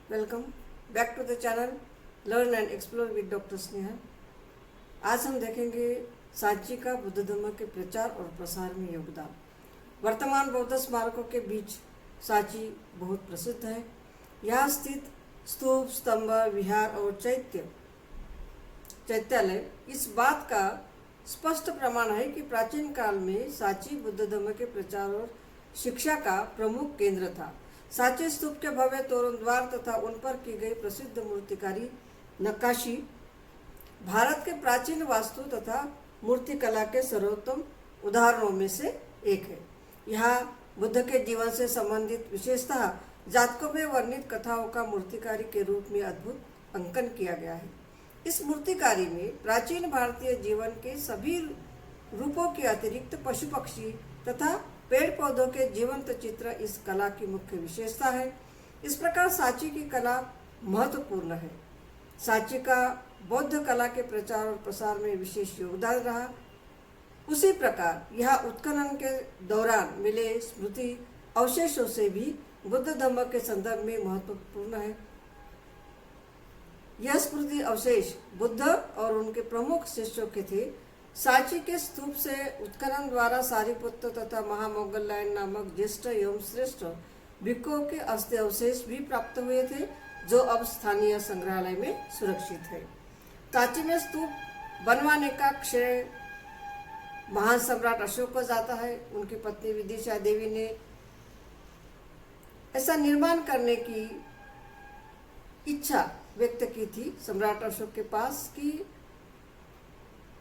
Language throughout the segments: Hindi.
Welcome back to the channel learn and explore with doctor Sneha. आज हम देखेंगे सांची का बुद्ध धर्म के प्रचार और प्रसार में योगदान। वर्तमान बौद्ध स्मारकों के बीच सांची बहुत प्रसिद्ध है। यहाँ स्थित स्तूप, स्तंभ, विहार और चैत्यालय इस बात का स्पष्ट प्रमाण है कि प्राचीन काल में सांची बुद्ध धर्म के प्रचार और शिक्षा का प्रमुख केंद्र था। सांची स्तूप के भव्य तोरण द्वार तथा उन पर की गई प्रसिद्ध मूर्तिकारी नक्काशी भारत के प्राचीन वास्तु तथा मूर्तिकला के सर्वोत्तम उदाहरणों में से एक है। यहाँ बुद्ध के जीवन से संबंधित विशेषतः जातकों में वर्णित कथाओं का मूर्तिकारी के रूप में अद्भुत अंकन किया गया है। इस मूर्तिकारी में प्राचीन भारतीय जीवन के सभी रूपों के अतिरिक्त पशु पक्षी तथा पेड़ पौधों के जीवंत चित्र इस कला की मुख्य विशेषता है। इस प्रकार सांची की कला महत्वपूर्ण है। सांची का बौद्ध कला के प्रचार और प्रसार में विशेष योगदान रहा। उसी प्रकार यह उत्खनन के दौरान मिले स्मृति अवशेषों से भी बुद्ध धर्म के संदर्भ में महत्वपूर्ण है। यह स्मृति अवशेष बुद्ध और उनके प्रमुख शिष्यों के थे। सांची के स्तूप से उत्खनन द्वारा सारिपुत्र तथा महामोगललायन नामक ज्येष्ठ एवं श्रेष्ठ भिक्षुओं के अस्थि अवशेष भी प्राप्त हुए थे, जो अब स्थानीय संग्रहालय में सुरक्षित है। सांची में स्तूप बनवाने का श्रेय महान सम्राट अशोक को जाता है। उनकी पत्नी विदिशा देवी ने ऐसा निर्माण करने की इच्छा व्यक्त की थी। सम्राट अशोक के पास की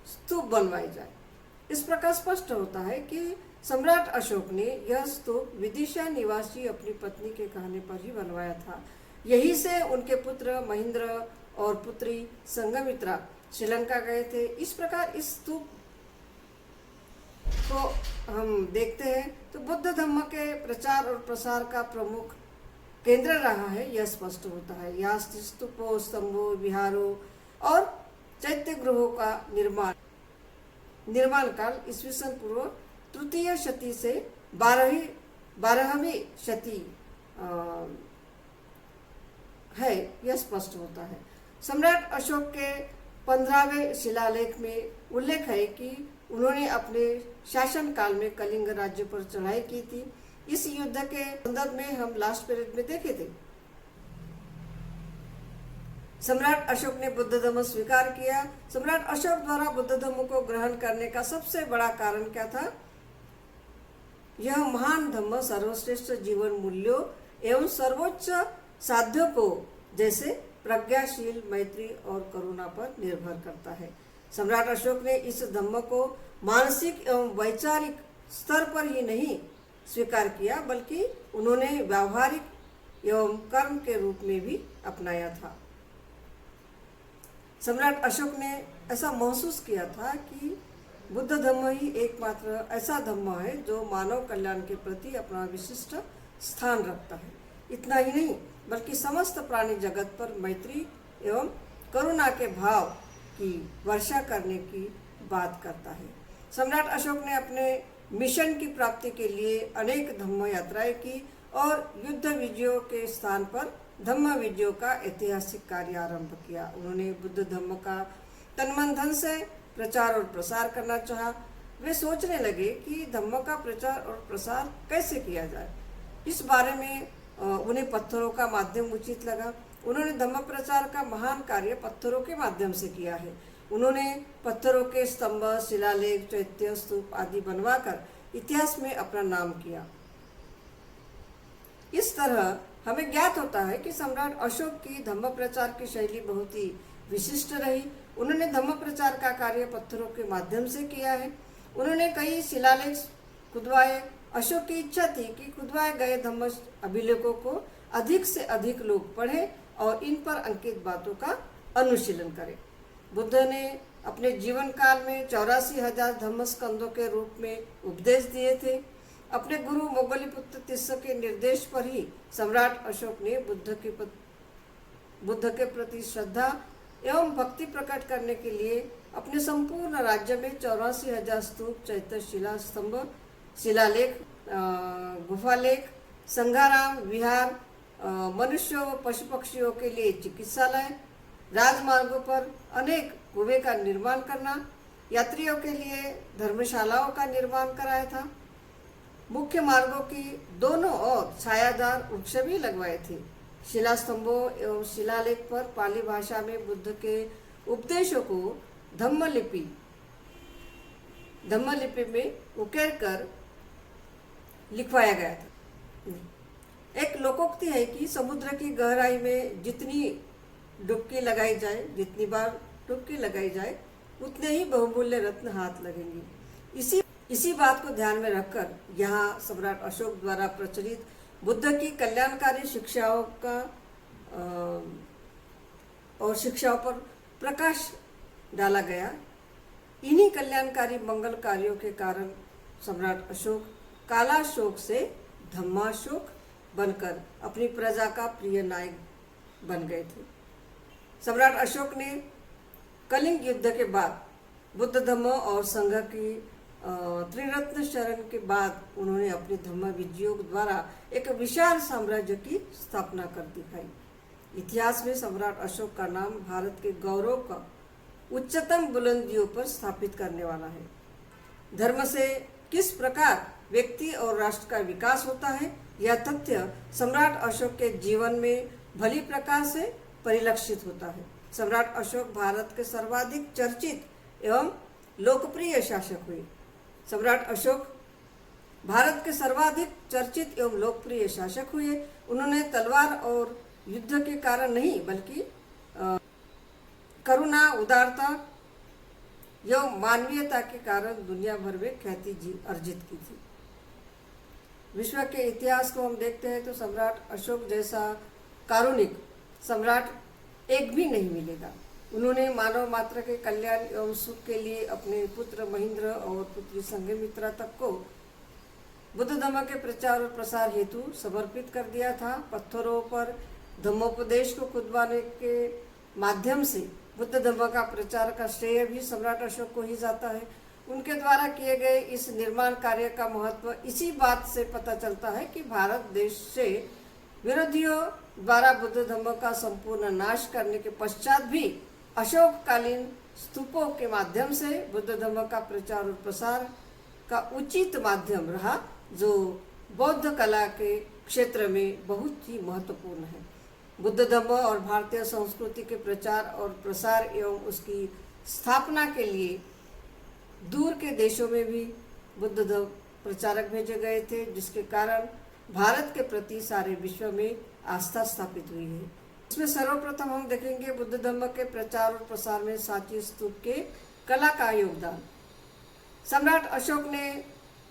स्तूप बनवाई जाए। इस प्रकार स्पष्ट होता है कि सम्राट अशोक ने यह स्तूप विदिशा निवासी अपनी पत्नी के कहने पर ही बनवाया था। यहीं से उनके पुत्र महेंद्र और पुत्री संघमित्रा श्रीलंका गए थे। इस प्रकार इस स्तूप को हम देखते हैं तो बुद्ध धर्म के प्रचार और प्रसार का प्रमुख केंद्र रहा है, यह स्पष्ट होता है। यहाँ स्तूपों, स्तंभों, विहारों और चैत्य गृहों का निर्माण काल ईस्वीसन पूर्व तृतीय शती से 12वीं शती है, यह स्पष्ट होता है। सम्राट अशोक के 15वें शिलालेख में उल्लेख है कि उन्होंने अपने शासन काल में कलिंग राज्य पर चढ़ाई की थी। इस युद्ध के संदर्भ में हम लास्ट पीरियड में देखे थे। सम्राट अशोक ने बुद्ध धर्म स्वीकार किया। सम्राट अशोक द्वारा बुद्ध धर्म को ग्रहण करने का सबसे बड़ा कारण क्या था? यह महान धर्म सर्वश्रेष्ठ जीवन मूल्यों एवं सर्वोच्च साध्यों को जैसे प्रज्ञाशील, मैत्री और करुणा पर निर्भर करता है। सम्राट अशोक ने इस धर्म को मानसिक एवं वैचारिक स्तर पर ही नहीं स्वीकार किया, बल्कि उन्होंने व्यावहारिक एवं कर्म के रूप में भी अपनाया था। सम्राट अशोक ने ऐसा महसूस किया था कि बुद्ध धर्म ही एकमात्र ऐसा धर्म है जो मानव कल्याण के प्रति अपना विशिष्ट स्थान रखता है। इतना ही नहीं, बल्कि समस्त प्राणी जगत पर मैत्री एवं करुणा के भाव की वर्षा करने की बात करता है। सम्राट अशोक ने अपने मिशन की प्राप्ति के लिए अनेक धम्म यात्राएं की और युद्ध विजयों के स्थान पर धम्म विजयों का ऐतिहासिक कार्य आरंभ किया। उन्होंने बुद्ध धर्म का तन मन धन से प्रचार और प्रसार करना चाहा। वे सोचने लगे कि धम्म का प्रचार और प्रसार कैसे किया जाए। इस बारे में उन्हें पत्थरों का माध्यम उचित लगा। उन्होंने धम्म प्रचार का महान कार्य पत्थरों के माध्यम से किया है। उन्होंने पत्थरों के स्तंभ, शिलालेख, चैत्य, स्तूप आदि बनवाकर इतिहास में अपना नाम किया। इस तरह हमें ज्ञात होता है कि सम्राट अशोक की धम्म प्रचार की शैली बहुत ही विशिष्ट रही। उन्होंने धम्म प्रचार का कार्य पत्थरों के माध्यम से किया है। उन्होंने कई शिलालेख खुदवाए। अशोक की इच्छा थी कि खुदवाए गए धम्म अभिलेखों को अधिक से अधिक लोग पढ़ें और इन पर अंकित बातों का अनुशीलन करें। बुद्ध ने अपने जीवन काल में 84,000 धम्म स्कंदों के रूप में उपदेश दिए थे। अपने गुरु मोगलीपुत्र तिस्स के निर्देश पर ही सम्राट अशोक ने बुद्ध के प्रति श्रद्धा एवं भक्ति प्रकट करने के लिए अपने संपूर्ण राज्य में 84,000 स्तूप, चैत्य, शिला स्तंभ, शिलालेख, गुफालेख, संघाराम, विहार मनुष्यों व पशु पक्षियों के लिए चिकित्सालय, राजमार्गों पर अनेक कुएं का निर्माण करना, यात्रियों के लिए धर्मशालाओं का निर्माण कराया था। मुख्य मार्गों की दोनों ओर छायादार वृक्ष भी लगवाए थे। शिलास्तंभों एवं शिलालेख पर पाली भाषा में बुद्ध के उपदेशों को धम्मलिपि में उकेर कर लिखवाया गया था। एक लोकोक्ति है कि समुद्र की गहराई में जितनी बार डुबकी लगाई जाए उतने ही बहुमूल्य रत्न हाथ लगेंगे। इसी बात को ध्यान में रखकर यहाँ सम्राट अशोक द्वारा प्रचलित बुद्ध की कल्याणकारी शिक्षाओं पर प्रकाश डाला गया। इन्हीं कल्याणकारी मंगल कार्यों के कारण सम्राट अशोक कालाशोक से धम्माशोक बनकर अपनी प्रजा का प्रिय नायक बन गए थे। सम्राट अशोक ने कलिंग युद्ध के बाद बुद्ध धम्म और संघ की त्रिरत्न शरण के बाद उन्होंने अपने धम्म विजयों द्वारा एक विशाल साम्राज्य की स्थापना कर दिखाई। इतिहास में सम्राट अशोक का नाम भारत के गौरव का उच्चतम बुलंदियों पर स्थापित करने वाला है। धर्म से किस प्रकार व्यक्ति और राष्ट्र का विकास होता है, यह तथ्य सम्राट अशोक के जीवन में भली प्रकार से परिलक्षित होता है। सम्राट अशोक भारत के सर्वाधिक चर्चित एवं लोकप्रिय शासक हुए। सम्राट अशोक भारत के सर्वाधिक चर्चित एवं लोकप्रिय शासक हुए। उन्होंने तलवार और युद्ध के कारण नहीं बल्कि करुणा, उदारता एवं मानवीयता के कारण दुनिया भर में ख्याति अर्जित की थी। विश्व के इतिहास को हम देखते हैं तो सम्राट अशोक जैसा कारुणिक सम्राट एक भी नहीं मिलेगा। उन्होंने मानव मात्र के कल्याण एवं सुख के लिए अपने पुत्र महेंद्र और पुत्री संघमित्रा तक को बुद्ध धम्म के प्रचार और प्रसार हेतु समर्पित कर दिया था। पत्थरों पर धम्मोपदेश को खुदवाने के माध्यम से बुद्ध धम्म का प्रचार का श्रेय भी सम्राट अशोक को ही जाता है। उनके द्वारा किए गए इस निर्माण कार्य का महत्व इसी बात से पता चलता है कि भारत देश से विरोधियों द्वारा बुद्ध धम्म का संपूर्ण नाश करने के पश्चात भी अशोककालीन स्तूपों के माध्यम से बुद्ध धम्म का प्रचार और प्रसार का उचित माध्यम रहा, जो बौद्ध कला के क्षेत्र में बहुत ही महत्वपूर्ण है। बुद्ध धम्म और भारतीय संस्कृति के प्रचार और प्रसार एवं उसकी स्थापना के लिए दूर के देशों में भी बुद्ध धम्म प्रचारक भेजे गए थे, जिसके कारण भारत के प्रति सारे विश्व में आस्था स्थापित हुई है। इसमें सर्वप्रथम हम देखेंगे बुद्ध धम्म के प्रचार और प्रसार में सांची स्तूप के कला का योगदान। सम्राट अशोक ने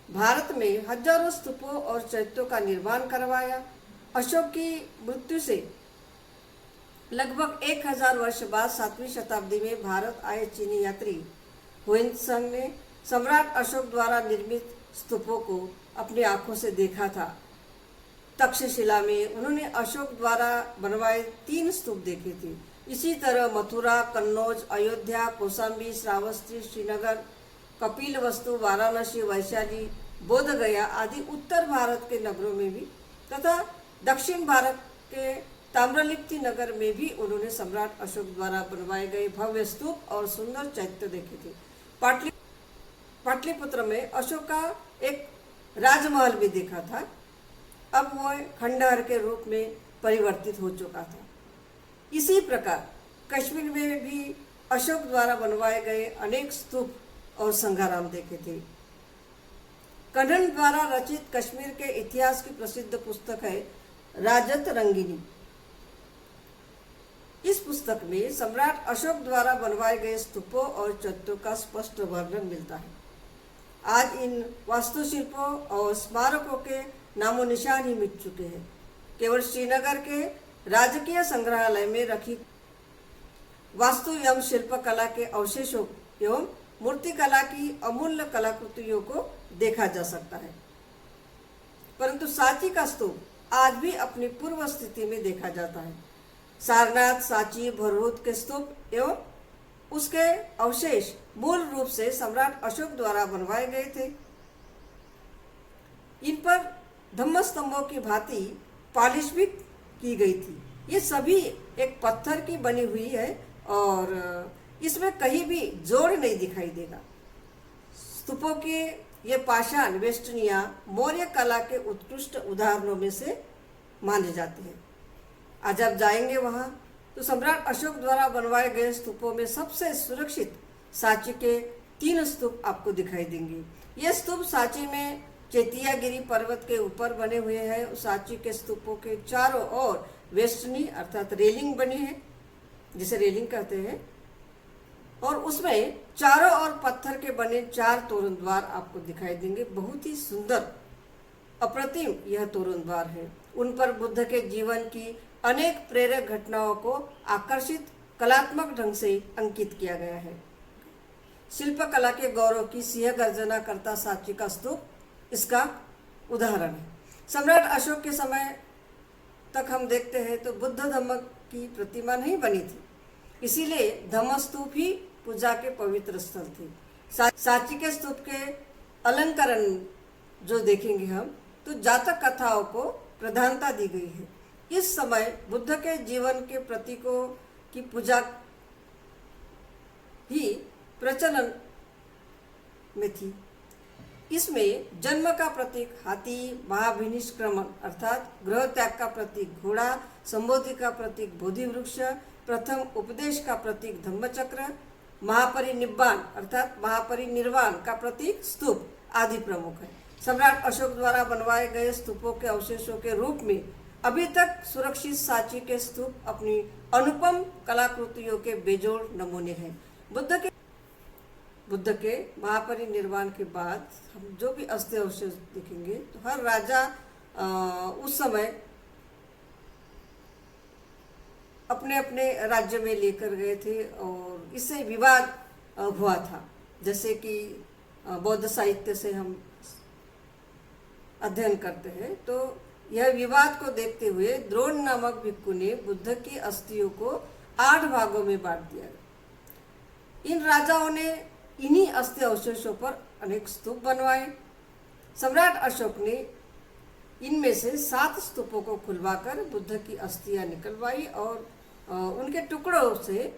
भारत में हजारों स्तूपों और चैत्यों का निर्माण करवाया। अशोक की मृत्यु से लगभग 1000 वर्ष बाद 7वीं शताब्दी में भारत आए चीनी यात्री हुएनत्सांग ने सम्राट अशोक द्वारा निर्मित स्तूपों को अपनी आंखों से देखा था। तक्षशिला में उन्होंने अशोक द्वारा बनवाए 3 स्तूप देखे थे। इसी तरह मथुरा, कन्नौज, अयोध्या, कौशाम्बी, श्रावस्ती, श्रीनगर, कपिलवस्तु, वाराणसी, वैशाली, बोधगया आदि उत्तर भारत के नगरों में भी तथा दक्षिण भारत के ताम्रलिप्ति नगर में भी उन्होंने सम्राट अशोक द्वारा बनवाए गए भव्य स्तूप और सुंदर चैत्य देखे थे। पाटलिपुत्र में अशोक का एक राजमहल भी देखा था। अब वह खंडहर के रूप में परिवर्तित हो चुका था। इसी प्रकार कश्मीर में भी अशोक द्वारा बनवाए गए अनेक स्तूप और संघाराम देखे थे। कन्नन द्वारा रचित कश्मीर के इतिहास की प्रसिद्ध पुस्तक है राजत रंगिनी। इस पुस्तक में सम्राट अशोक द्वारा बनवाए गए स्तूपों और चैत्यों का स्पष्ट वर्णन मिलता है। आज इन वास्तुशिल्पों और स्मारकों के नामो निशान ही मिट चुके हैं। केवल श्रीनगर के राजकीय संग्रहालय में रखी वास्तु एवं शिल्प कला के अवशेषों एवं मूर्तिकला की अमूल्य कलाकृतियों को देखा जा सकता है, परंतु सांची का स्तूप आज भी अपनी पूर्व स्थिति में देखा जाता है। सारनाथ, सांची, भरहुत के स्तूप एवं उसके अवशेष मूल रूप से सम्राट अशोक द्वारा बनवाए गए थे। इन पर धम्म स्तंभों की भांति पॉलिश भी की गई थी। ये सभी एक पत्थर की बनी हुई है और इसमें कहीं भी जोड़ नहीं दिखाई देगा। स्तूपों के ये पाषाण वेष्टनियां मौर्य कला के उत्कृष्ट उदाहरणों में से माने जाते हैं। आज आप जाएंगे वहाँ तो सम्राट अशोक द्वारा बनवाए गए स्तूपों में सबसे सुरक्षित सांची के 3 स्तूप आपको दिखाई देंगे। ये स्तूप सांची में चेतियागिरी पर्वत के ऊपर बने हुए हैं। सांची के स्तूपों के चारों ओर वेष्टनी अर्थात रेलिंग बनी है, जिसे रेलिंग कहते हैं, और उसमें चारों ओर पत्थर के बने 4 तोरण द्वार आपको दिखाई देंगे। बहुत ही सुंदर अप्रतिम यह तोरण द्वार है। उन पर बुद्ध के जीवन की अनेक प्रेरक घटनाओं को आकर्षित कलात्मक ढंग से अंकित किया गया है। शिल्पकला के गौरव की सिंह गर्जना करता सांची का स्तूप इसका उदाहरण है। सम्राट अशोक के समय तक हम देखते हैं तो बुद्ध धम्म की प्रतिमा नहीं बनी थी, इसीलिए धम्म स्तूप ही पूजा के पवित्र स्थल थे। सांची के स्तूप के अलंकरण जो देखेंगे हम तो जातक कथाओं को प्रधानता दी गई है। इस समय बुद्ध के जीवन के प्रतीकों की पूजा ही प्रचलन में थी। इसमें जन्म का प्रतीक हाथी, महाभिनिष्क्रमण अर्थात गृह त्याग का प्रतीक घोड़ा, संबोधि का प्रतीक बोधि वृक्ष, प्रथम उपदेश का प्रतीक धम्मचक्र, महापरिनिब्बाण अर्थात महापरिनिर्वाण का प्रतीक स्तूप आदि प्रमुख है। सम्राट अशोक द्वारा बनवाए गए स्तूपों के अवशेषों के रूप में अभी तक सुरक्षित सांची के स्तूप अपनी अनुपम कलाकृतियों के बेजोड़ नमूने हैं। बुद्ध के महापरिनिर्वाण के बाद हम जो भी अस्थि अवशेष देखेंगे तो हर राजा उस समय अपने अपने राज्य में लेकर गए थे और इससे विवाद हुआ था। जैसे कि बौद्ध साहित्य से हम अध्ययन करते हैं तो यह विवाद को देखते हुए द्रोण नामक भिक्खु ने बुद्ध की अस्थियों को 8 भागों में बांट दिया। इन राजाओं ने इन्हीं अस्थि अवशेषों पर अनेक स्तूप बनवाए। सम्राट अशोक ने इनमें से 7 स्तूपों को खुलवाकर बुद्ध की अस्थियां निकलवाई और उनके टुकड़ों से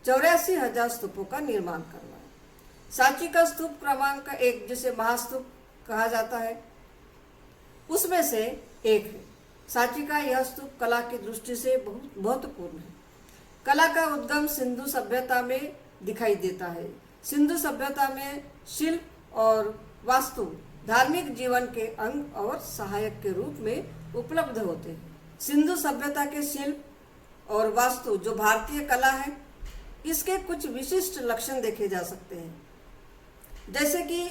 84,000 स्तूपों का निर्माण करवाया। सांची का स्तूप क्रमांक 1 जिसे महास्तूप कहा जाता है उसमें से एक है। सांची का यह स्तूप कला की दृष्टि से बहुत महत्वपूर्ण है। कला का उद्गम सिंधु सभ्यता में दिखाई देता है। सिंधु सभ्यता में शिल्प और वास्तु धार्मिक जीवन के अंग और सहायक के रूप में उपलब्ध होते हैं। सिंधु सभ्यता के शिल्प और वास्तु जो भारतीय कला है इसके कुछ विशिष्ट लक्षण देखे जा सकते हैं, जैसे कि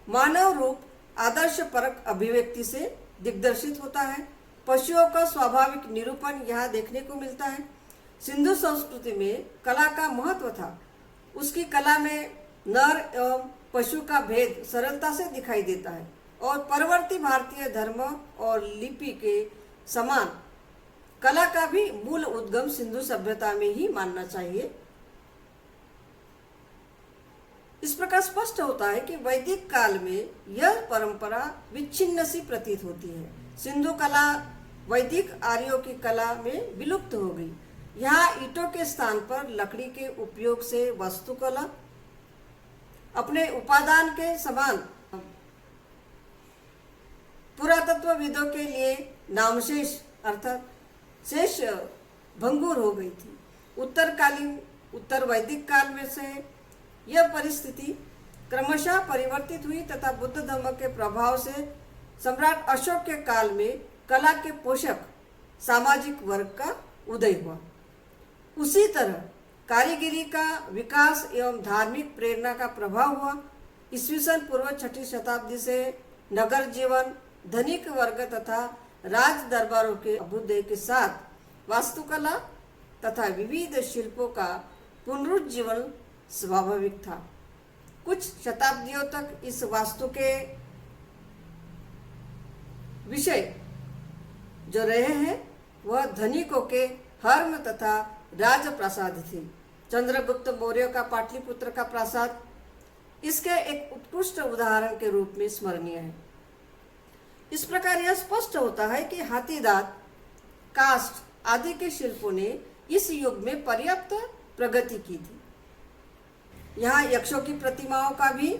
मानव रूप आदर्श परक अभिव्यक्ति से दिग्दर्शित होता है। पशुओं का स्वाभाविक निरूपण यहाँ देखने को मिलता है। सिंधु संस्कृति में कला का महत्व था। उसकी कला में नर एवं पशु का भेद सरलता से दिखाई देता है और परवर्ती भारतीय धर्म और लिपि के समान कला का भी मूल उद्गम सिंधु सभ्यता में ही मानना चाहिए। इस प्रकार स्पष्ट होता है कि वैदिक काल में यह परंपरा विच्छिन्न सी प्रतीत होती है। सिंधु कला वैदिक आर्यों की कला में विलुप्त हो गई। यहाँ ईंटों के स्थान पर लकड़ी के उपयोग से वास्तुकला अपने उपादान के समान पुरातत्वविदों के लिए नामशेष अर्थात शेष भंगुर हो गई थी। उत्तर वैदिक काल में से यह परिस्थिति क्रमशः परिवर्तित हुई तथा बुद्ध धर्म के प्रभाव से सम्राट अशोक के काल में कला के पोषक सामाजिक वर्ग का उदय हुआ। उसी तरह कारीगरी का विकास एवं धार्मिक प्रेरणा का प्रभाव हुआ। ईस्वीसन पूर्व 6ठी शताब्दी से नगर जीवन, धनिक वर्ग तथा राज दरबारों के अभ्युदय के साथ वास्तुकला तथा विविध शिल्पों का पुनरुज्जीवन स्वाभाविक था। कुछ शताब्दियों तक इस वास्तु के विषय जो रहे हैं वह धनिकों के हर्म तथा राजप्रासाद थे। चंद्रगुप्त मौर्य का पाटलिपुत्र का प्रासाद इसके एक उत्कृष्ट उदाहरण के रूप में स्मरणीय है। इस प्रकार यह स्पष्ट होता है कि हाथी दांत काष्ठ आदि के शिल्पों ने इस युग में पर्याप्त प्रगति की थी। यहाँ यक्षों की प्रतिमाओं का भी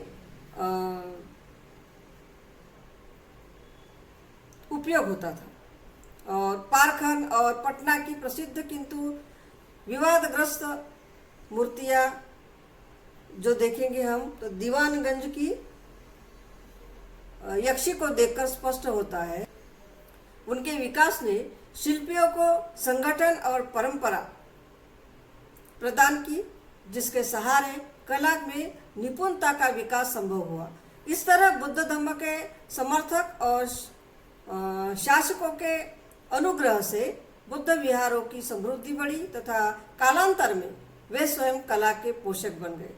उपयोग होता था। और पारखन और पटना की प्रसिद्ध किंतु विवादग्रस्त मूर्तियाँ जो देखेंगे हम, तो दीवानगंज की यक्षी को देखकर स्पष्ट होता है उनके विकास ने शिल्पियों को संगठन और परंपरा प्रदान की, जिसके सहारे कला में निपुणता का विकास संभव हुआ। इस तरह बुद्ध धर्म के समर्थक और शासकों के अनुग्रह से बुद्ध विहारों की समृद्धि बढ़ी तथा कालांतर में वे स्वयं कला के पोषक बन गए।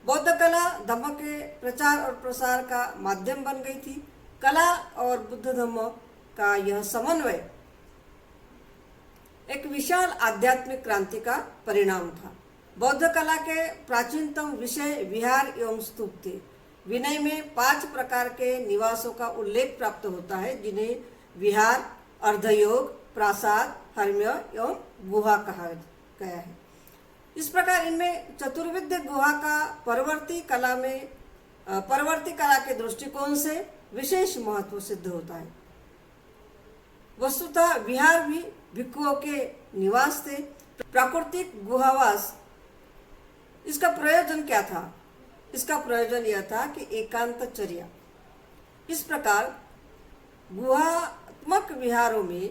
बौद्ध कला धर्म के प्रचार और प्रसार का माध्यम बन गई थी। कला और बुद्ध धर्म का यह समन्वय एक विशाल आध्यात्मिक क्रांति का परिणाम था। बौद्ध कला के प्राचीनतम विषय विहार एवं स्तूप थे। विनय में 5 प्रकार के निवासों का उल्लेख प्राप्त होता है, जिन्हें विहार, अर्धयोग, प्रासाद, हर्म्य एवं गुहा कहा गया है। इस प्रकार इनमें चतुर्विध गुहा का परवर्ती कला के दृष्टिकोण से विशेष महत्व सिद्ध होता है। वस्तुतः विहार भी भिक्षुओं के निवास थे। प्राकृतिक गुहावास, इसका प्रयोजन क्या था? इसका प्रयोजन यह था कि एकांतचर्या। इस प्रकार गुहात्मक विहारों में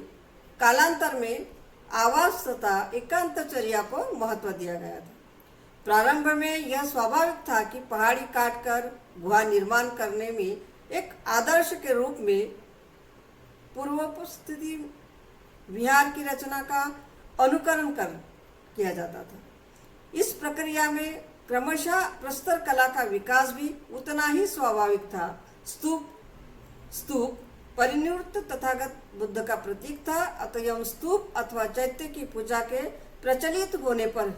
कालांतर में आवास तथा एकांतचर्या को महत्व दिया गया था। प्रारंभ में यह स्वाभाविक था कि पहाड़ी काटकर गुहा निर्माण करने में एक आदर्श के रूप में पूर्वोपस्थिति विहार की रचना का अनुकरण किया जाता था। इस प्रक्रिया में क्रमशः प्रस्तर कला का विकास भी उतना ही स्वाभाविक था। स्तूप परिनिवृत्त तथागत बुद्ध का प्रतीक था, अतः स्तूप अथवा चैत्य की पूजा के प्रचलित होने पर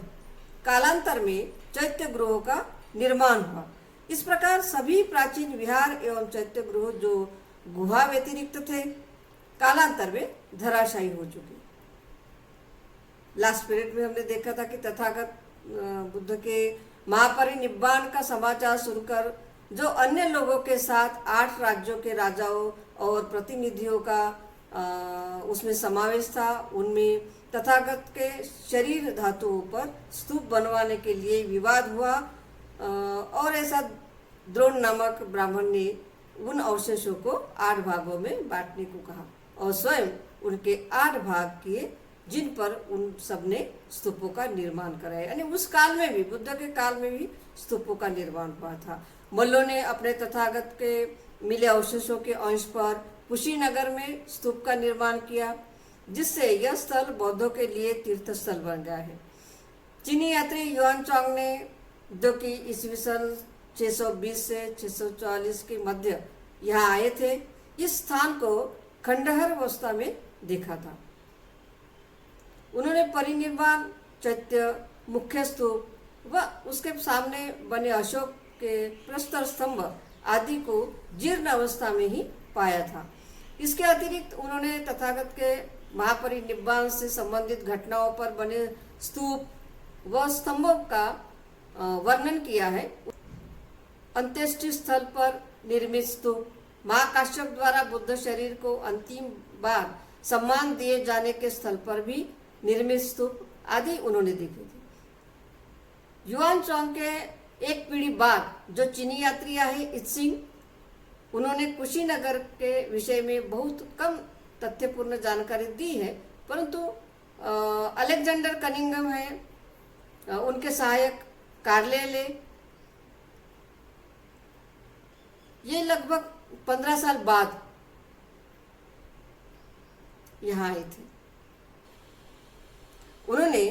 कालांतर में चैत्य गृहों का निर्माण हुआ। इस प्रकार सभी प्राचीन विहार एवं चैत्य गृह जो गुहा व्यतिरिक्त थे, कालांतर में धराशायी हो चुके। लास्ट पीरियड में हमने देखा था कि तथागत बुद्ध के महापरिनिब्बाण का समाचार सुनकर जो अन्य लोगों के साथ 8 राज्यों के राजाओं और प्रतिनिधियों का उसमें समावेश था, उनमें तथागत के शरीर धातुओं पर स्तूप बनवाने के लिए विवाद हुआ और ऐसा द्रोण नामक ब्राह्मण ने उन अवशेषों को 8 भागों में बांटने को कहा और स्वयं उनके 8 भाग किए, जिन पर उन सब ने स्तूपों का निर्माण कराया। यानी उस काल में भी, बुद्ध के काल में भी स्तूपों का निर्माण हुआ था। मल्लों ने अपने तथागत के मिले अवशेषों के अंश पर कुशीनगर में स्तूप का निर्माण किया, जिससे यह स्थल बौद्धों के लिए तीर्थ स्थल बन गया है। चीनी यात्री युआनचांग ने, जो कि ईस्वी सन 620 से 640 के मध्य यहाँ आए थे, इस स्थान को खंडहर अवस्था में देखा था। उन्होंने परिनिर्वाण चैत्य, मुख्य स्तूप व उसके सामने बने अशोक के प्रस्तर स्तंभ आदि को जीर्ण अवस्था में ही पाया था। इसके अतिरिक्त उन्होंने तथागत के महापरिनिब्बाण से संबंधित घटनाओं पर बने स्तूप व स्तंभों का वर्णन किया है। अंत्येष्टि स्थल पर निर्मित स्तूप, महाकाश्यप द्वारा बुद्ध शरीर को अंतिम बार सम्मान दिए जाने के स्थल पर भी निर्मित स्तूप आदि उन्होंने देखे थे। युआनचांग के एक पीढ़ी बाद जो चीनी यात्री आए इत्सिंग, उन्होंने कुशीनगर के विषय में बहुत कम तथ्यपूर्ण जानकारी दी है, परंतु अलेक्जेंडर कनिंघम है, उनके सहायक कार्लेले, ये लगभग 15 साल बाद यहाँ आए थे। उन्होंने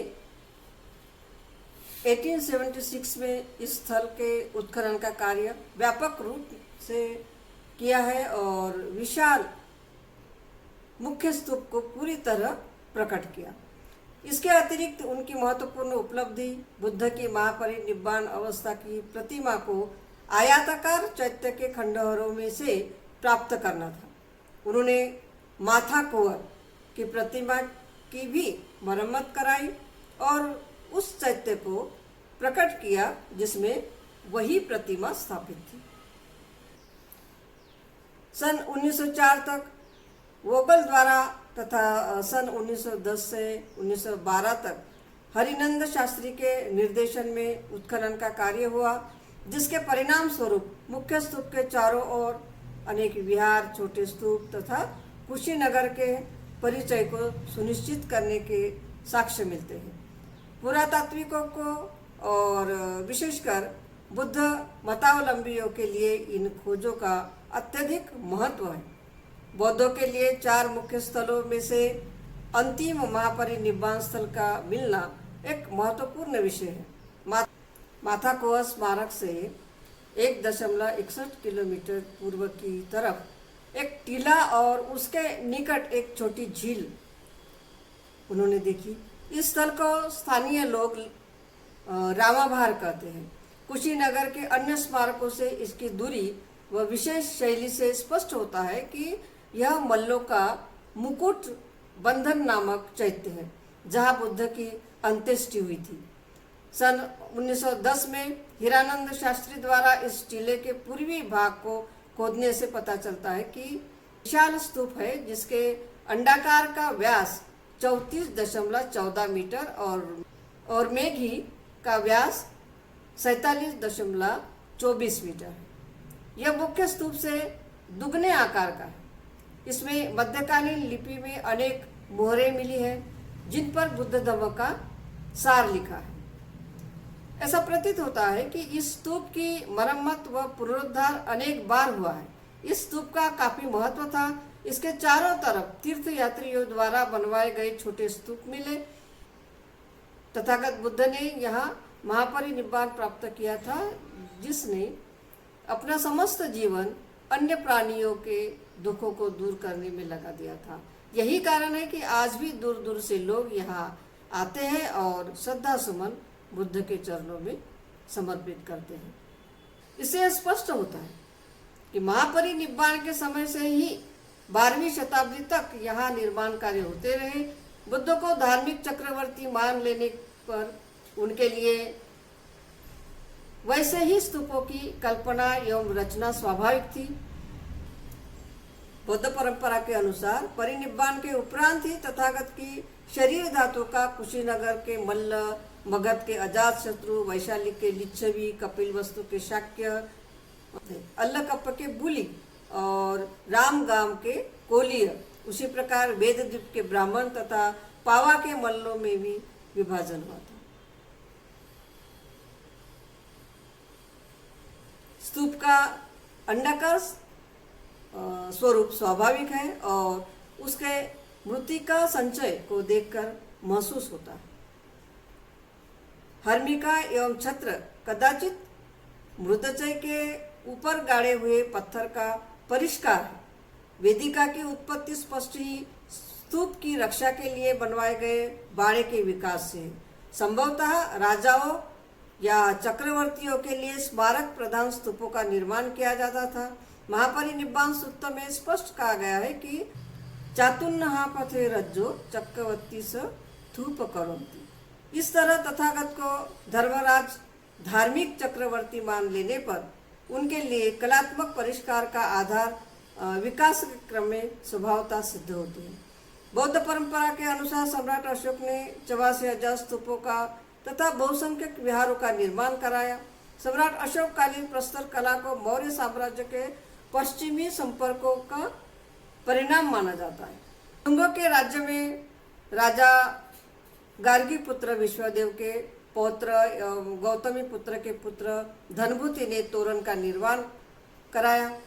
1876 में इस स्थल के उत्खनन का कार्य व्यापक रूप से किया है और विशाल मुख्य स्तूप को पूरी तरह प्रकट किया। इसके अतिरिक्त उनकी महत्वपूर्ण उपलब्धि बुद्ध की महापरिनिब्बाण अवस्था की प्रतिमा को आयताकार चैत्य के खंडहरों में से प्राप्त करना था। उन्होंने माथा कुंवर की प्रतिमा की भी मरम्मत कराई और उस चैत्य को प्रकट किया जिसमें वही प्रतिमा स्थापित थी। सन 1904 तक वोगल द्वारा तथा सन 1910 से 1912 तक हरिनंद शास्त्री के निर्देशन में उत्खनन का कार्य हुआ, जिसके परिणाम स्वरूप मुख्य स्तूप के चारों ओर अनेक विहार, छोटे स्तूप तथा कुशीनगर के परिचय को सुनिश्चित करने के साक्ष्य मिलते हैं। पुरातात्विकों को और विशेषकर बुद्ध मतावलंबियों के लिए इन खोजों का अत्यधिक महत्व है। बौद्धों के लिए 4 मुख्य स्थलों में से अंतिम महापरिनिब्बाण स्थल का मिलना एक महत्वपूर्ण विषय है। माथाकोआ स्मारक से 1.61 किलोमीटर पूर्व की तरफ एक टीला और उसके निकट एक छोटी झील उन्होंने देखी। इस स्थल को स्थानीय लोग रामाभार कहते हैं। कुशीनगर के अन्य स्मारकों से इसकी दूरी व विशेष शैली से स्पष्ट होता है कि यह मल्लों का मुकुट बंधन नामक चैत्य है, जहाँ बुद्ध की अंत्येष्टि हुई थी। सन 1910 में हीरानंद शास्त्री द्वारा इस टीले के पूर्वी भाग को खोदने से पता चलता है कि विशाल स्तूप है, जिसके अंडाकार का व्यास 34.14 मीटर और मेघी का व्यास 47.24 मीटर है। यह मुख्य स्तूप से दुगने आकार का है। इसमें मध्यकालीन लिपि में अनेक मोहरें मिली है, जिन पर बुद्ध धम्म का सार लिखा है। ऐसा प्रतीत होता है कि इस स्तूप की मरम्मत व पुनरुद्धार अनेक बार हुआ है। इस स्तूप का काफी महत्व था। इसके चारों तरफ तीर्थयात्रियों द्वारा बनवाए गए छोटे स्तूप मिले। तथागत बुद्ध ने यहाँ महापरिनिब्बाण प्राप्त किया था, जिसने अपना समस्त जीवन अन्य प्राणियों के दुखों को दूर करने में लगा दिया था। यही कारण है कि आज भी दूर दूर से लोग यहाँ आते हैं और श्रद्धा सुमन बुद्ध के चरणों में समर्पित करते हैं। इससे स्पष्ट होता है कि महापरिनिब्बाण के समय से ही 12वीं शताब्दी तक यहाँ निर्माण कार्य होते रहे। बुद्ध को धार्मिक चक्रवर्ती मान लेने पर उनके लिए वैसे ही स्तूपों की कल्पना एवं रचना स्वाभाविक थी। बौद्ध परंपरा के अनुसार परिनिब्बाण के उपरांत ही तथागत की शरीर धातु का कुशीनगर के मल्ल, मगध के अजात शत्रु, वैशाली के लिच्छवी, कपिलवस्तु के शाक्य, अल्लकप्प के बुली और रामगाम के कोलिय, उसी प्रकार वेदद्वीप के ब्राह्मण तथा पावा के मल्लों में भी विभाजन हुआ था। स्तूप का अंडाकार स्वरूप स्वाभाविक है और उसके मृत्तिका संचय को देखकर महसूस होता है। हर्मिका एवं छत्र कदाचित मृदचय के ऊपर गाड़े हुए पत्थर का परिष्कार है। वेदिका की उत्पत्ति स्पष्ट ही स्तूप की रक्षा के लिए बनवाए गए बाड़े के विकास से। संभवतः राजाओं या चक्रवर्तियों के लिए स्मारक प्रधान स्तूपों का निर्माण किया जाता था। महापरिनिब्बाण सूत्र में स्पष्ट कहा गया है कि चातुर्नहा पथे रज्जो चक्रवर्ती स धूप करोति। इस तरह तथागत को धर्मराज धार्मिक चक्रवर्ती मान लेने पर उनके लिए कलात्मक परिष्कार का आधार विकास के क्रम में स्वभावतः सिद्ध होती है। बौद्ध परंपरा के अनुसार सम्राट अशोक ने 84,000 स्तूपों का तथा बहुसंख्यक विहारों का निर्माण कराया। सम्राट अशोक कालीन प्रस्तर कला को मौर्य साम्राज्य के पश्चिमी संपर्कों का परिणाम माना जाता है। शुंगों के राज्य में राजा गार्गी पुत्र विश्वदेव के पौत्र गौतमी पुत्र के पुत्र धनभूति ने तोरण का निर्माण कराया।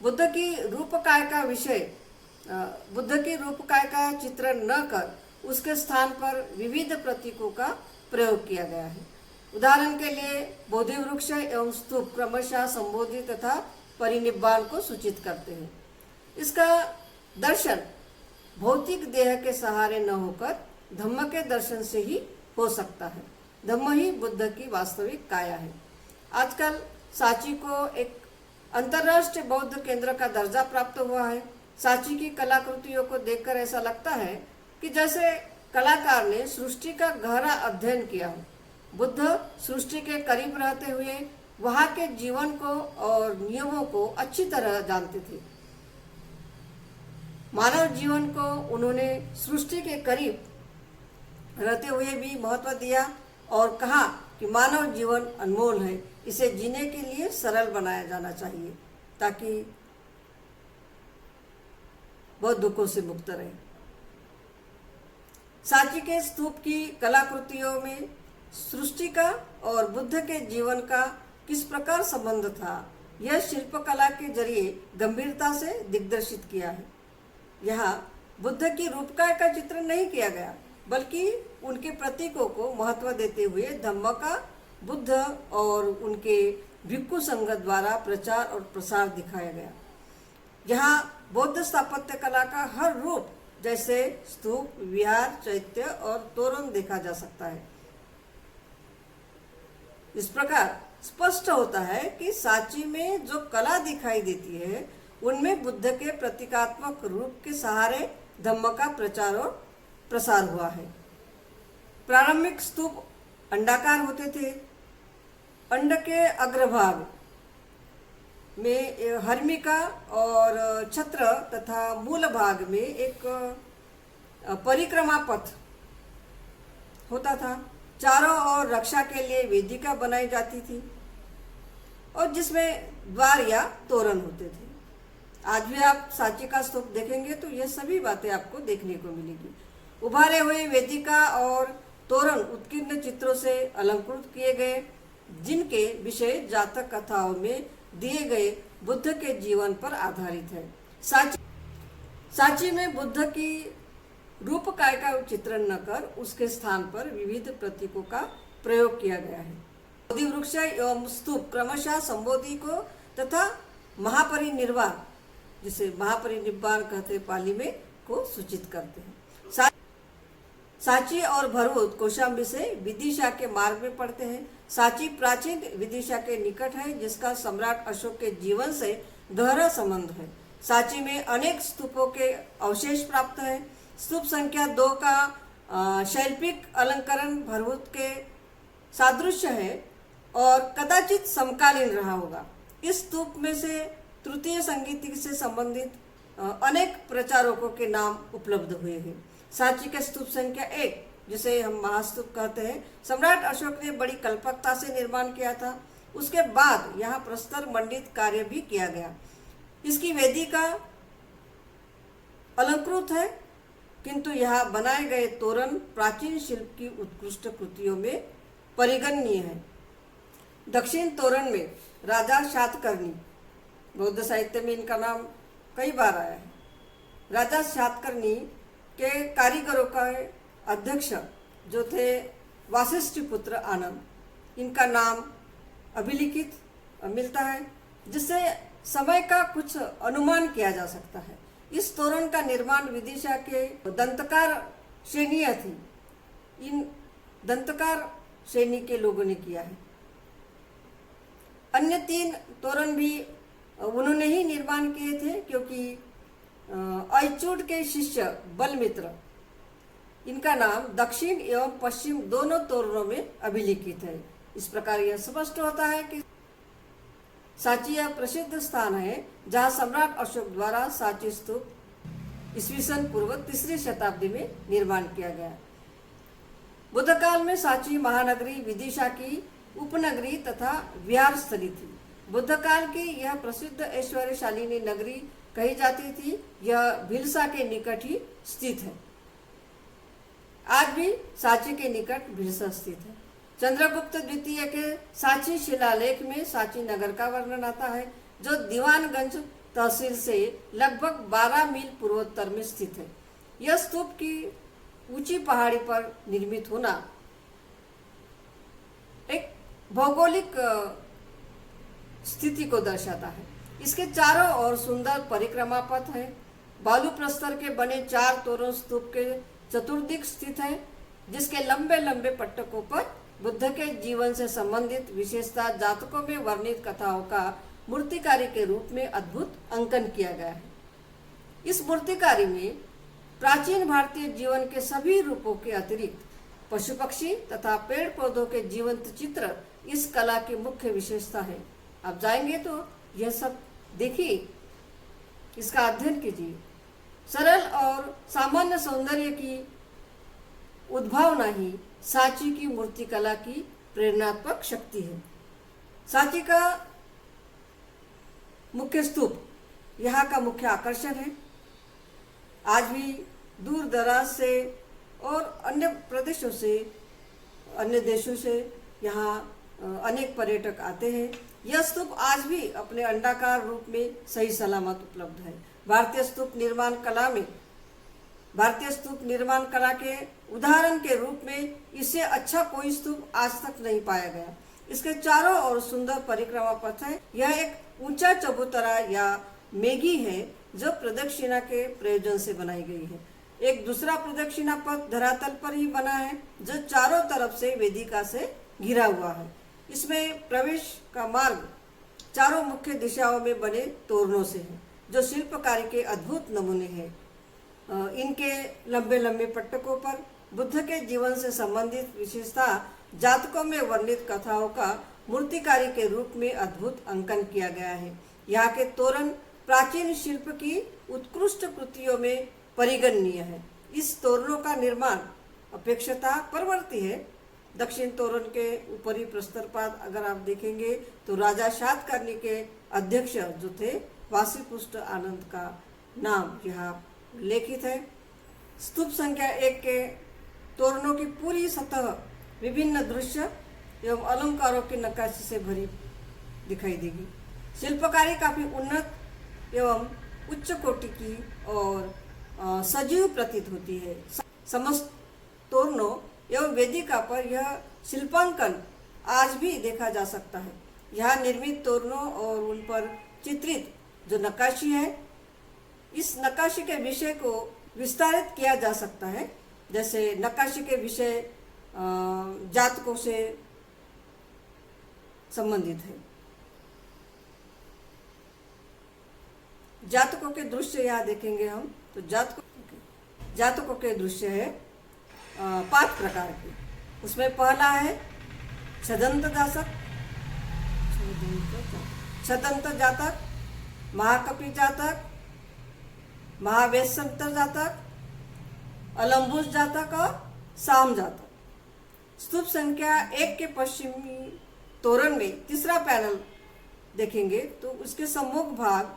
बुद्ध की रूपकाय का चित्रण न कर उसके स्थान पर विविध प्रतीकों का प्रयोग किया गया है। उदाहरण के लिए बोधि वृक्ष एवं स्तूप क्रमशः संबोधि तथा परिनिब्बाण को सूचित करते हैं। इसका दर्शन भौतिक देह के सहारे न होकर धम्म के दर्शन से ही हो सकता है। धम्म ही बुद्ध की वास्तविक काया है। आजकल सांची को एक अंतर्राष्ट्रीय बौद्ध केंद्र का दर्जा प्राप्त हुआ है। सांची की कलाकृतियों को देखकर ऐसा लगता है कि जैसे कलाकार ने सृष्टि का गहरा अध्ययन किया हो। बुद्ध सृष्टि के करीब रहते हुए वहां के जीवन को और नियमों को अच्छी तरह जानते थे। मानव जीवन को उन्होंने सृष्टि के करीब रहते हुए भी महत्व दिया और कहा कि मानव जीवन अनमोल है, इसे जीने के लिए सरल बनाया जाना चाहिए ताकि बहुत दुखों से मुक्त रहे। सांची के स्तूप की कलाकृतियों में सृष्टि का और बुद्ध के जीवन का किस प्रकार संबंध था, यह शिल्पकला के जरिए गंभीरता से दिग्दर्शित किया है। यहाँ बुद्ध की रूपकाय का चित्रण नहीं किया गया, बल्कि उनके प्रतीकों को महत्व देते हुए धम्म का बुद्ध और उनके भिक्खु संघ द्वारा प्रचार और प्रसार दिखाया गया। यहाँ बौद्ध स्थापत्य कला का हर रूप जैसे स्तूप, विहार, चैत्य और तोरण देखा जा सकता है। इस प्रकार स्पष्ट होता है कि सांची में जो कला दिखाई देती है उनमें बुद्ध के प्रतीकात्मक रूप के सहारे धम्म का प्रचार और प्रसार हुआ है। प्रारंभिक स्तूप अंडाकार होते थे। अंड के अग्रभाग में हर्मिका और छत्र तथा मूल भाग में एक परिक्रमा पथ होता था। चारों ओर रक्षा के लिए वेदिका बनाई जाती थी और जिसमें द्वार या तोरण होते थे। आज भी आप सांची का स्तूप देखेंगे तो ये सभी बातें आपको देखने को मिलेगी। उभारे हुए वेदिका और तोरण उत्कीर्ण चित्रों से अलंकृत किए गए, जिनके विषय जातक कथाओं में दिए गए बुद्ध के जीवन पर आधारित है। सांची में बुद्ध की रूपकाय का चित्रण न कर उसके स्थान पर विविध प्रतीकों का प्रयोग किया गया है। बोधि वृक्ष एवं स्तूप क्रमशः संबोधि को तथा महापरिनिर्वाण, जिसे महापरिनिर्वाण कहते पाली में, को सूचित करते हैं। सांची और भरभूत कौशाम्बी से विदिशा के मार्ग में पड़ते हैं। सांची प्राचीन विदिशा के निकट है, जिसका सम्राट अशोक के जीवन से गहरा संबंध है। सांची में अनेक स्तूपों के अवशेष प्राप्त है। स्तूप संख्या 2 का शैल्पिक अलंकरण भरभूत के सादृश्य है और कदाचित समकालीन रहा होगा। इस स्तूप में से तृतीय संगीत से संबंधित अनेक प्रचारकों के नाम उपलब्ध हुए हैं। सांची के स्तूप संख्या 1, जिसे हम महास्तूप कहते हैं, सम्राट अशोक ने बड़ी कल्पकता से निर्माण किया था। उसके बाद यहाँ प्रस्तर मंडित कार्य भी किया गया। इसकी वेदिका अलंकृत है, किंतु यहाँ बनाए गए तोरण प्राचीन शिल्प की उत्कृष्ट कृतियों में परिगणनीय है। दक्षिण तोरण में राजा शातकर्णी, बौद्ध साहित्य में इनका नाम कई बार आया है। राजा शातकर्णी के कारीगरों का अध्यक्ष जो थे वासिष्ठी पुत्र आनंद, इनका नाम अभिलिखित मिलता है, जिससे समय का कुछ अनुमान किया जा सकता है। इस तोरण का निर्माण विदिशा के दंतकार श्रेणी थी। इन दंतकार श्रेणी के लोगों ने किया है। अन्य 3 तोरण भी उन्होंने ही निर्माण किए थे, क्योंकि अयचूड के शिष्य बलमित्र, इनका नाम दक्षिण एवं पश्चिम दोनों तोरणों में अभिलिखित है। इस प्रकार यह स्पष्ट होता है कि सांची यह प्रसिद्ध स्थान है जहाँ सम्राट अशोक द्वारा सांची स्तूप ईस्वीसन पूर्व 3री शताब्दी में निर्माण किया गया। बुद्ध काल में सांची महानगरी विदिशा की उपनगरी तथा विहार स्थली थी। बुद्ध काल की यह प्रसिद्ध ऐश्वर्यशालिनी नगरी कही जाती थी। यह भिलसा के निकट ही स्थित है। आज भी सांची के निकट भिलसा स्थित है। चंद्रगुप्त द्वितीय के सांची शिलालेख में सांची नगर का वर्णन आता है, जो दीवानगंज तहसील से लगभग 12 मील पूर्वोत्तर में स्थित है। यह स्तूप की ऊंची पहाड़ी पर निर्मित होना एक भौगोलिक स्थिति को दर्शाता है। इसके चारों ओर सुंदर परिक्रमा पथ है। बालू प्रस्तर के बने 4 तोरण स्तूप के चतुर्दिक स्थित है, जिसके लंबे लंबे पट्टकों पर बुद्ध के जीवन से संबंधित विशेषता जातकों में वर्णित कथाओं का मूर्तिकारी के रूप में अद्भुत अंकन किया गया है। इस मूर्तिकारी में प्राचीन भारतीय जीवन के सभी रूपों के अतिरिक्त पशु पक्षी तथा पेड़ पौधों के जीवंत चित्र इस कला की मुख्य विशेषता है। आप जाएंगे तो यह सब देखिए, इसका अध्ययन कीजिए। सरल और सामान्य सौंदर्य की उद्भावना ही सांची की मूर्ति कला की प्रेरणात्मक शक्ति है। सांची का मुख्य स्तूप यहाँ का मुख्य आकर्षण है। आज भी दूर दराज से और अन्य प्रदेशों से, अन्य देशों से यहाँ अनेक पर्यटक आते हैं। यह स्तूप आज भी अपने अंडाकार रूप में सही सलामत उपलब्ध है। भारतीय स्तूप निर्माण कला के उदाहरण के रूप में इससे अच्छा कोई स्तूप आज तक नहीं पाया गया। इसके चारों ओर सुंदर परिक्रमा पथ है। यह एक ऊंचा चबूतरा या मेघी है जो प्रदक्षिणा के प्रयोजन से बनाई गई है। एक दूसरा प्रदक्षिणा पथ धरातल पर ही बना है जो चारों तरफ से वेदिका से घिरा हुआ है। इसमें प्रवेश का मार्ग चारों मुख्य दिशाओं में बने तोरणों से है जो शिल्पकारी के अद्भुत नमूने हैं। इनके लंबे लंबे पट्टकों पर बुद्ध के जीवन से संबंधित विशेषता जातकों में वर्णित कथाओं का मूर्तिकारी के रूप में अद्भुत अंकन किया गया है। यहाँ के तोरण प्राचीन शिल्प की उत्कृष्ट कृतियों में परिगणनीय है। इस तोरणों का निर्माण अपेक्षता परवर्ती है। दक्षिण तोरण के ऊपरी प्रस्तरपात अगर आप देखेंगे तो राजा शातकर्णी के अध्यक्ष जो थे वासीपुष्ट आनंद का नाम यहाँ उल्लेखित है। स्तूप संख्या 1 के तोरणों की पूरी सतह विभिन्न दृश्य एवं अलंकारों की नक्काशी से भरी दिखाई देगी। शिल्पकारी काफी उन्नत एवं उच्च कोटि की और सजीव प्रतीत होती है। समस्त तोरणों एवं वेदिका पर यह शिल्पांकन आज भी देखा जा सकता है। यहाँ निर्मित तोरणों और उन पर चित्रित जो नक्काशी है, इस नक्काशी के विषय को विस्तारित किया जा सकता है। जैसे नक्काशी के विषय जातकों से संबंधित है। जातकों के दृश्य यहाँ देखेंगे हम तो जातकों के दृश्य है 5 प्रकार के। उसमें पहला है छदंत जातक, महाकपि जातक, महावेशंतर जातक, अलंबुज जातक और साम जातक। स्तूप संख्या 1 के पश्चिमी तोरण में तीसरा पैनल देखेंगे तो उसके सम्मुख भाग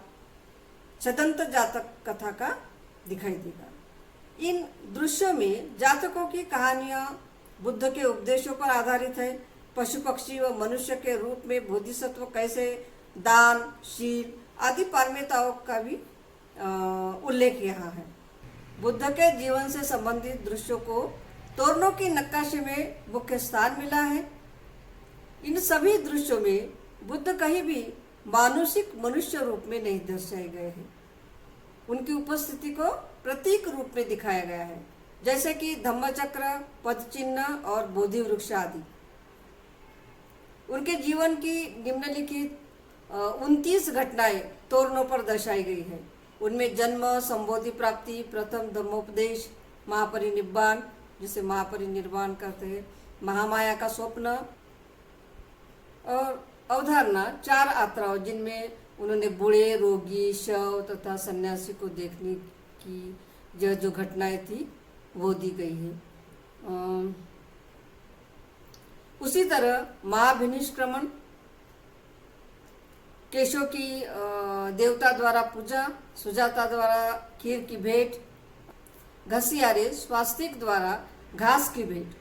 छदंत जातक कथा का दिखाई देगा। इन दृश्यों में जातकों की कहानियां बुद्ध के उपदेशों पर आधारित है। पशु पक्षी व मनुष्य के रूप में बोधिसत्व कैसे दान, शील आदि पारमिताओं का भी उल्लेख यहाँ है। बुद्ध के जीवन से संबंधित दृश्यों को तोरणों की नक्काशी में मुख्य स्थान मिला है। इन सभी दृश्यों में बुद्ध कहीं भी मानुषिक मनुष्य रूप में नहीं दर्शाए गए हैं। उनकी उपस्थिति को प्रतीक रूप में दिखाया गया है, जैसे कि धम्मचक्र, पदचिन्ह और बोधि वृक्ष आदि। उनके जीवन की निम्नलिखित 29 घटनाएं तोरणों पर दर्शाई गई है। उनमें जन्म, संबोधि प्राप्ति, प्रथम धम्मोपदेश, महापरिनिब्बाण जिसे महापरिनिर्वाण कहते हैं, महामाया का स्वप्न और अवधारणा 4 यात्राओं जिनमें उन्होंने बूढ़े, रोगी, शव तथा सन्यासी को देखने की जो घटनाएं थी वो दी गई है। उसी तरह महाभिनिष्क्रमण, केशव की देवता द्वारा पूजा, सुजाता द्वारा खीर की भेंट, घसियारे स्वास्तिक द्वारा घास की भेंट,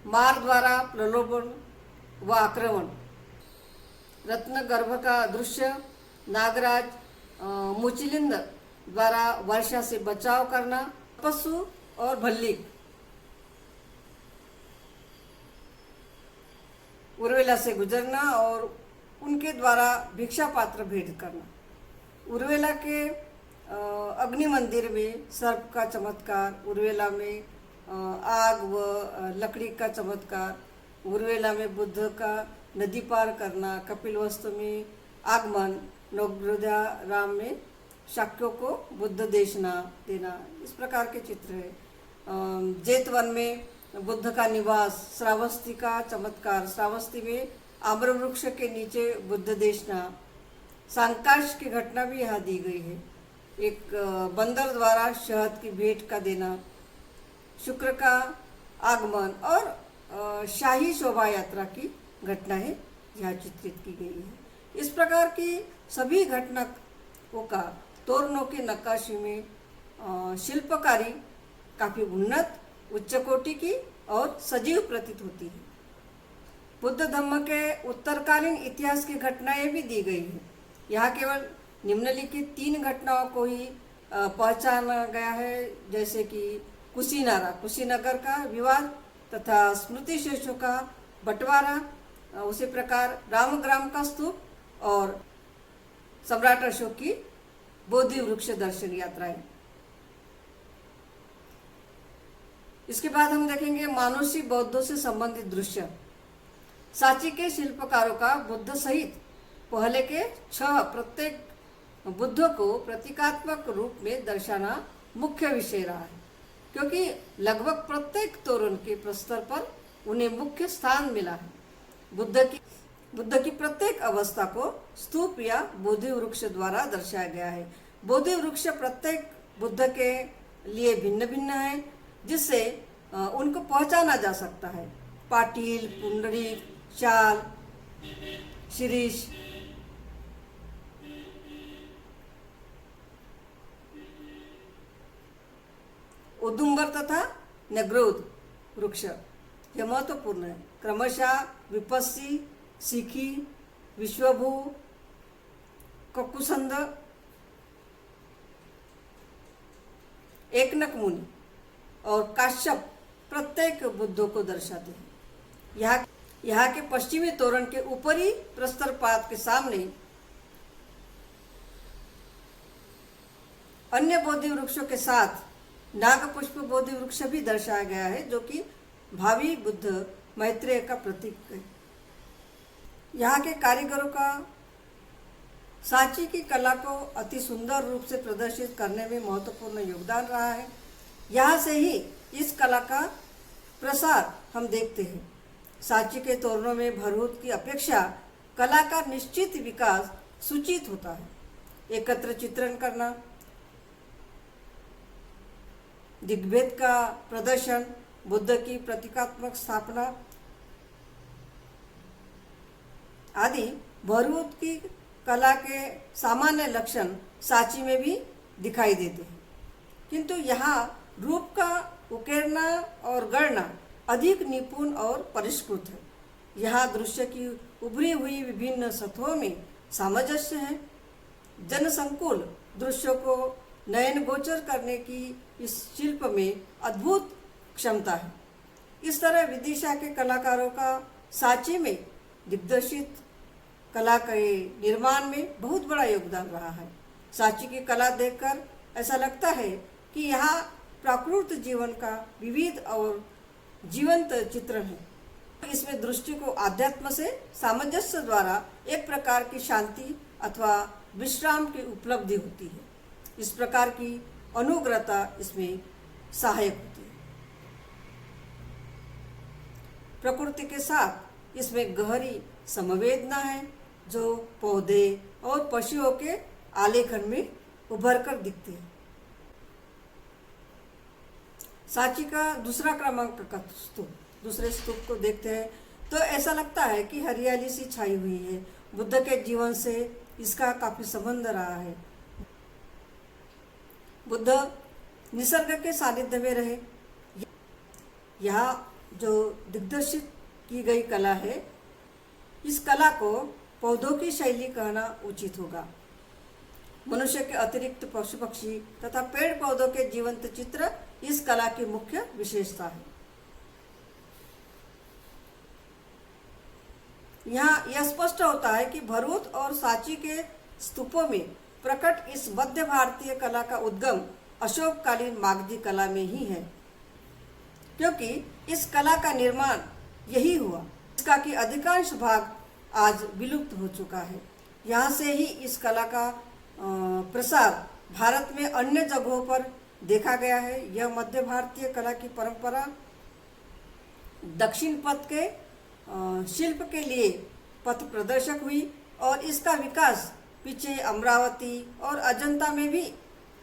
मार द्वारा प्रलोभन व आक्रमण, रत्न गर्भ का दृश्य, नागराज मुचिलिंद द्वारा वर्षा से बचाव करना, पशु और भल्लिक, उर्वेला से गुजरना और उनके द्वारा भिक्षा पात्र भेंट करना। उर्वेला के अग्नि मंदिर में सर्प का चमत्कार, उर्वेला में आग व लकड़ी का चमत्कार, उर्वेला में बुद्ध का नदी पार करना, कपिलवस्तु में आगमन, नवग्रोधा राम में शाक्यों को बुद्ध देशना देना, इस प्रकार के चित्र है। जेतवन में बुद्ध का निवास, श्रावस्ती का चमत्कार, श्रावस्ती में आम्र वृक्ष के नीचे बुद्ध देशना, सांकाश की घटना भी यहाँ दी गई है। एक बंदर द्वारा शहद की भेंट का देना, शुक्र का आगमन और शाही शोभा यात्रा की घटना है यहाँ चित्रित की गई है। इस प्रकार की सभी घटनाओं का तोरणों की नक्काशी में शिल्पकारी काफ़ी उन्नत, उच्च कोटि की और सजीव प्रतीत होती है। बुद्ध धम्म के उत्तरकालीन इतिहास की घटनाएं भी दी गई हैं। यहाँ केवल निम्नलिखित 3 घटनाओं को ही पहचाना गया है, जैसे कि कुशीनगर का विवाद तथा स्मृति शेषों का बंटवारा, उसी प्रकार रामग्राम का स्तूप और सम्राट अशोक की बोधि वृक्ष दर्शन यात्राएं। इसके बाद हम देखेंगे मानुषी बौद्धों से संबंधित दृश्य। सांची के शिल्पकारों का बुद्ध सहित पहले के 6 प्रत्येक बुद्ध को प्रतीकात्मक रूप में दर्शाना मुख्य विषय रहा है, क्योंकि लगभग प्रत्येक तोरण के प्रस्तर पर उन्हें मुख्य स्थान मिला है। बुद्ध की प्रत्येक अवस्था को स्तूप या बोधि वृक्ष द्वारा दर्शाया गया है। बोधि वृक्ष प्रत्येक बुद्ध के लिए भिन्न भिन्न है, जिससे उनको पहचाना जा सकता है। पाटिल, पुंडरीक, चाल, शीरीष, औदुंबर तथा नेग्रोध वृक्ष यह महत्वपूर्ण है। क्रमशः विपस्सी, सीखी, विश्वभू, ककुसंद, एकनक मुनि और काश्यप प्रत्येक बुद्धों को दर्शाते हैं। यहाँ के पश्चिमी तोरण के ऊपरी प्रस्तर पात के सामने अन्य बोधि वृक्षों के साथ नागपुष्प बोधि वृक्ष भी दर्शाया गया है, जो कि भावी बुद्ध मैत्रेय का प्रतीक है। यहाँ के कारीगरों का सांची की कला को अति सुंदर रूप से प्रदर्शित करने में महत्वपूर्ण योगदान रहा है। यहाँ से ही इस कला का प्रसार हम देखते हैं। सांची के तोरणों में भरहुत की अपेक्षा कला का निश्चित विकास सूचित होता है। एकत्र चित्रण करना, दिग्भेद का प्रदर्शन, बुद्ध की प्रतीकात्मक स्थापना आदि भरहुत की कला के सामान्य लक्षण सांची में भी दिखाई देते हैं, किंतु यहाँ रूप का उकेरना और गणना अधिक निपुण और परिष्कृत है। यहाँ दृश्य की उभरी हुई विभिन्न सतहों में सामंजस्य है। जनसंकुल दृश्यों को नयन गोचर करने की इस शिल्प में अद्भुत क्षमता है। इस तरह विदिशा के कलाकारों का सांची में दिग्दर्शित कला के निर्माण में बहुत बड़ा योगदान रहा है। सांची की कला देखकर ऐसा लगता है कि यहाँ प्राकृत जीवन का विविध और जीवंत चित्रण है। इसमें दृष्टि को आध्यात्म से सामंजस्य द्वारा एक प्रकार की शांति अथवा विश्राम की उपलब्धि होती है। इस प्रकार की अनुग्रहता इसमें सहायक होती है। प्रकृति के साथ इसमें गहरी समवेदना है, जो पौधे और पशुओं के आलेखन में उभर कर दिखती है। सांची का दूसरा क्रमांक का स्तूप, दूसरे स्तूप को देखते हैं तो ऐसा लगता है कि हरियाली सी छाई हुई है। बुद्ध के जीवन से इसका काफी संबंध रहा है। बुद्ध निसर्ग के सानिध्य में रहे। यहाँ जो दिग्दर्शित की गई कला है, इस कला को पौधों की शैली कहना उचित होगा। मनुष्य के अतिरिक्त पशु पक्षी तथा पेड़ पौधों के जीवंत चित्र इस कला की मुख्य विशेषता है। यहाँ यह स्पष्ट होता है कि भरहुत और सांची के स्तूपों में प्रकट इस मध्य भारतीय कला का उद्गम अशोककालीन मागधी कला में ही है, क्योंकि इस कला का निर्माण यही हुआ। इसका कि अधिकांश भाग आज विलुप्त हो चुका है। यहाँ से ही इस कला का प्रसार भारत में अन्य जगहों पर देखा गया है। यह मध्य भारतीय कला की परंपरा दक्षिण पथ के शिल्प के लिए पथ प्रदर्शक हुई और इसका विकास पीछे अमरावती और अजंता में भी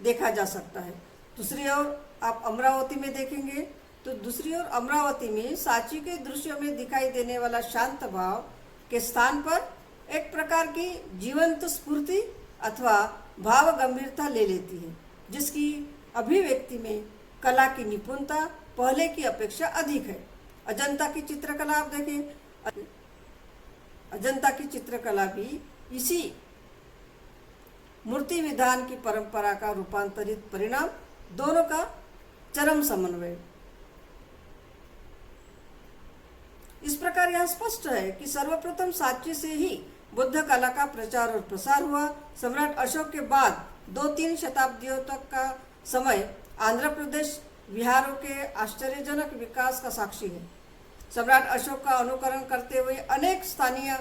देखा जा सकता है। दूसरी ओर आप अमरावती में देखेंगे तो दूसरी ओर अमरावती में सांची के दृश्य में दिखाई देने वाला शांत भाव के स्थान पर एक प्रकार की जीवंत स्फूर्ति अथवा भाव गंभीरता ले लेती है, जिसकी अभिव्यक्ति में कला की निपुणता पहले की अपेक्षा अधिक है। अजंता की चित्रकला आप देखें, अजंता की चित्रकला भी इसी मूर्ति विधान की परंपरा का रूपांतरित परिणाम, दोनों का चरम समन्वय। इस प्रकार यह स्पष्ट है कि सर्वप्रथम सांची से ही बुद्ध कला का प्रचार और प्रसार हुआ। सम्राट अशोक के बाद 2-3 शताब्दियों तक का समय आंध्र प्रदेश बिहारों के आश्चर्यजनक विकास का साक्षी है। सम्राट अशोक का अनुकरण करते हुए अनेक स्थानीय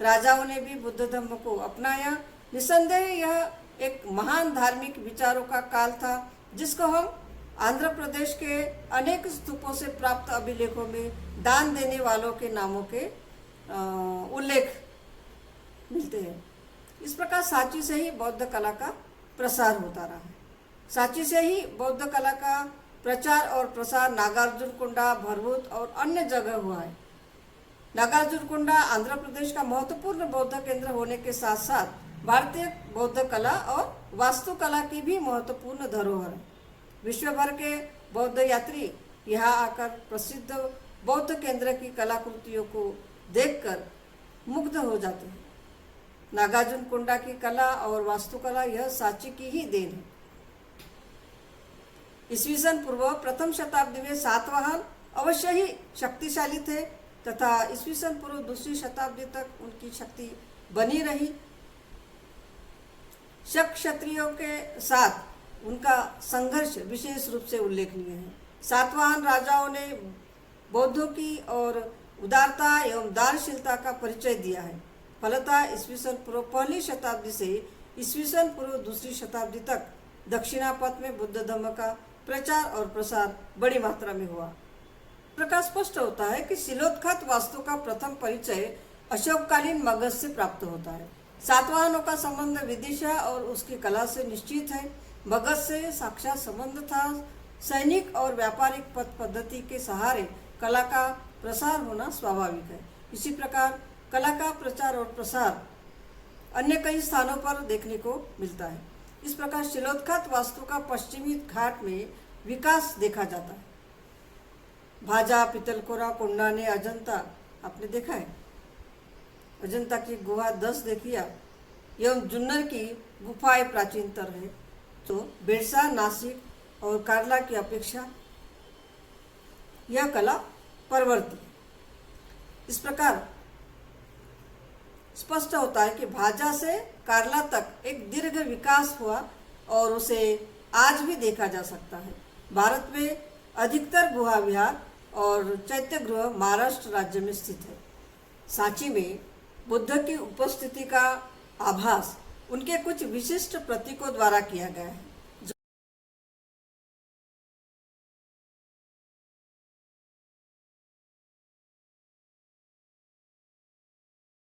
राजाओं ने भी बुद्ध धर्म को अपनाया। निसंदेह यह एक महान धार्मिक विचारों का काल था, जिसको हम आंध्र प्रदेश के अनेक स्तूपों से प्राप्त अभिलेखों में दान देने वालों के नामों के उल्लेख मिलते हैं। इस प्रकार सांची से ही बौद्ध कला का प्रसार होता रहा है। सांची से ही बौद्ध कला का प्रचार और प्रसार नागार्जुनकोंडा, भरभूत और अन्य जगह हुआ है। नागार्जुनकोंडा आंध्र प्रदेश का महत्वपूर्ण बौद्ध केंद्र होने के साथ साथ भारतीय बौद्ध कला और वास्तुकला की भी महत्वपूर्ण धरोहर है। विश्व भर के बौद्ध यात्री यहाँ आकर प्रसिद्ध बौद्ध केंद्र की कलाकृतियों को देखकर मुग्ध हो जाते हैं। नागार्जुनकोंडा की कला और वास्तुकला यह सांची की ही देन है। ईस्वीसन पूर्व प्रथम शताब्दी में सातवाहन अवश्य ही शक्तिशाली थे तथा ईस्वीसन पूर्व दूसरी शताब्दी तक उनकी शक्ति बनी रही। शक क्षत्रियों के साथ उनका संघर्ष विशेष रूप से उल्लेखनीय है। सातवाहन राजाओं ने बौद्धों की और उदारता एवं दानशीलता का परिचय दिया है। फलतः ईस्वीसन पूर्व पहली शताब्दी से ईस्वीसन पूर्व दूसरी शताब्दी तक दक्षिणापथ में बुद्ध धर्म का प्रचार और प्रसार बड़ी मात्रा में हुआ। प्रकाश स्पष्ट होता है कि शिलोत्खत वास्तु का प्रथम परिचय अशोककालीन मगध से प्राप्त होता है। सातवाहनों का संबंध विदिशा और उसकी कला से निश्चित है। मगध से साक्षात संबंध था। सैनिक और व्यापारिक पथ पद्धति के सहारे कला का प्रसार होना स्वाभाविक है। इसी प्रकार कला का प्रचार और प्रसार अन्य कई स्थानों पर देखने को मिलता है। इस प्रकार शिलोत्खत वास्तु का पश्चिमी घाट में विकास देखा जाता है। भाजा, पितलकोरा, कोंडा ने अजंता आपने देखा है। अजंता की गुहा 10 देखिया एवं जुन्नर की गुफाएं प्राचीनतर है, तो बिरसा, नासिक और कार्ला की अपेक्षा यह कला परवर्ती। इस प्रकार स्पष्ट होता है कि भाजा से कार्ला तक एक दीर्घ विकास हुआ और उसे आज भी देखा जा सकता है। भारत में अधिकतर गुहा विहार और चैत्य गृह महाराष्ट्र राज्य में स्थित है। सांची में बुद्ध की उपस्थिति का आभास उनके कुछ विशिष्ट प्रतीकों द्वारा किया गया है।